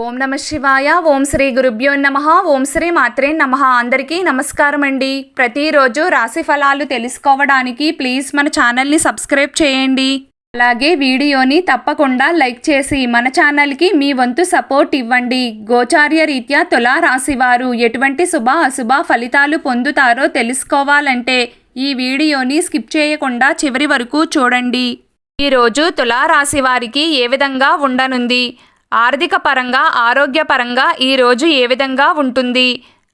ఓం నమ శివాయ. ఓం శ్రీ గురుభ్యో నమః. ఓం శ్రీ మాత్రే నమః. అందరికీ నమస్కారం అండి. ప్రతిరోజు రాశి ఫలాలు తెలుసుకోవడానికి ప్లీజ్ మన ఛానల్ని సబ్స్క్రైబ్ చేయండి. అలాగే వీడియోని తప్పకుండా లైక్ చేసి మన ఛానల్కి మీ వంతు సపోర్ట్ ఇవ్వండి. గోచార్య రీత్యా తులా రాశివారు ఎటువంటి శుభ అశుభ ఫలితాలు పొందుతారో తెలుసుకోవాలంటే ఈ వీడియోని స్కిప్ చేయకుండా చివరి వరకు చూడండి. ఈరోజు తులా రాశి వారికి ఏ విధంగా ఉండనుంది, ఆర్థిక పరంగా ఆరోగ్యపరంగా ఈరోజు ఏ విధంగా ఉంటుంది,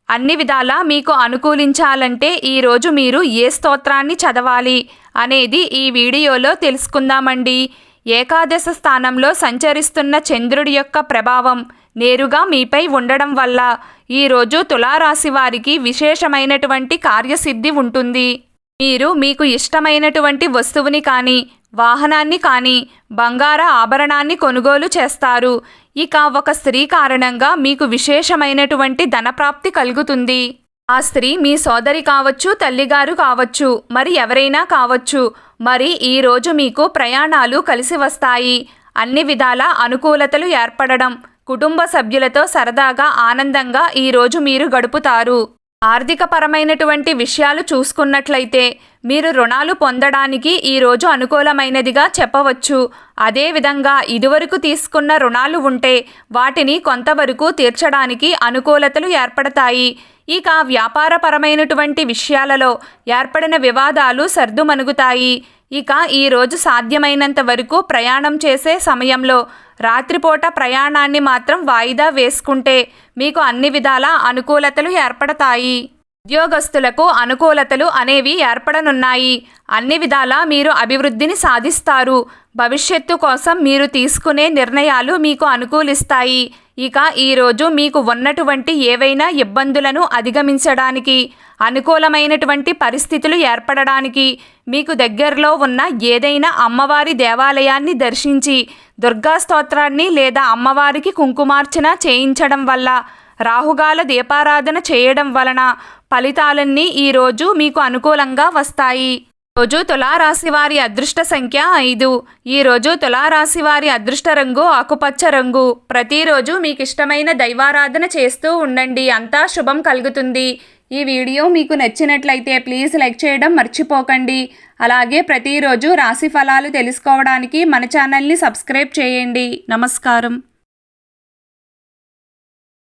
అన్ని విధాలా మీకు అనుకూలించాలంటే ఈరోజు మీరు ఏ స్తోత్రాన్ని చదవాలి అనేది ఈ వీడియోలో తెలుసుకుందామండి. ఏకాదశ స్థానంలో సంచరిస్తున్న చంద్రుడి యొక్క ప్రభావం నేరుగా మీపై ఉండడం వల్ల ఈరోజు తులారాశి వారికి విశేషమైనటువంటి కార్యసిద్ధి ఉంటుంది. మీరు మీకు ఇష్టమైనటువంటి వస్తువుని కానీ వాహనాన్ని కానీ బంగార ఆభరణాన్ని కొనుగోలు చేస్తారు. ఇక ఒక స్త్రీ కారణంగా మీకు విశేషమైనటువంటి ధనప్రాప్తి కలుగుతుంది. ఆ స్త్రీ మీ సోదరి కావచ్చు, తల్లిగారు కావచ్చు, మరి ఎవరైనా కావచ్చు. మరి ఈరోజు మీకు ప్రయాణాలు కలిసి వస్తాయి. అన్ని విధాల అనుకూలతలు ఏర్పడడం, కుటుంబ సభ్యులతో సరదాగా ఆనందంగా ఈరోజు మీరు గడుపుతారు. ఆర్థికపరమైనటువంటి విషయాలు చూసుకున్నట్లయితే మీరు రుణాలు పొందడానికి ఈరోజు అనుకూలమైనదిగా చెప్పవచ్చు. అదేవిధంగా ఇదివరకు తీసుకున్న రుణాలు ఉంటే వాటిని కొంతవరకు తీర్చడానికి అనుకూలతలు ఏర్పడతాయి. ఇక వ్యాపారపరమైనటువంటి విషయాలలో ఏర్పడిన వివాదాలు సర్దుమణుగుతాయి. ఇక ఈరోజు సాధ్యమైనంత వరకు ప్రయాణం చేసే సమయంలో రాత్రిపూట ప్రయాణాన్ని మాత్రం వాయిదా వేసుకుంటే మీకు అన్ని విధాల అనుకూలతలు ఏర్పడతాయి. ఉద్యోగస్తులకు అనుకూలతలు అనేవి ఏర్పడనున్నాయి. అన్ని విధాలా మీరు అభివృద్ధిని సాధిస్తారు. భవిష్యత్తు కోసం మీరు తీసుకునే నిర్ణయాలు మీకు అనుకూలిస్తాయి. ఇక ఈరోజు మీకు ఉన్నటువంటి ఏవైనా ఇబ్బందులను అధిగమించడానికి, అనుకూలమైనటువంటి పరిస్థితులు ఏర్పడడానికి మీకు దగ్గరలో ఉన్న ఏదైనా అమ్మవారి దేవాలయాన్ని దర్శించి దుర్గా స్తోత్రాన్ని లేదా అమ్మవారికి కుంకుమార్చన చేయించడం వల్ల, రాహుగాల దీపారాధన చేయడం వలన ఫలితాలన్నీ ఈరోజు మీకు అనుకూలంగా వస్తాయి. రోజు తులారాశి వారి అదృష్ట సంఖ్య 5. ఈరోజు తులారాశి వారి అదృష్ట రంగు ఆకుపచ్చ రంగు. ప్రతిరోజు మీకు ఇష్టమైన దైవారాధన చేస్తూ ఉండండి. అంతా శుభం కలుగుతుంది. ఈ వీడియో మీకు నచ్చినట్లయితే ప్లీజ్ లైక్ చేయడం మర్చిపోకండి. అలాగే ప్రతిరోజు రాశి ఫలాలు తెలుసుకోవడానికి మన ఛానల్ని సబ్స్క్రైబ్ చేయండి. నమస్కారం.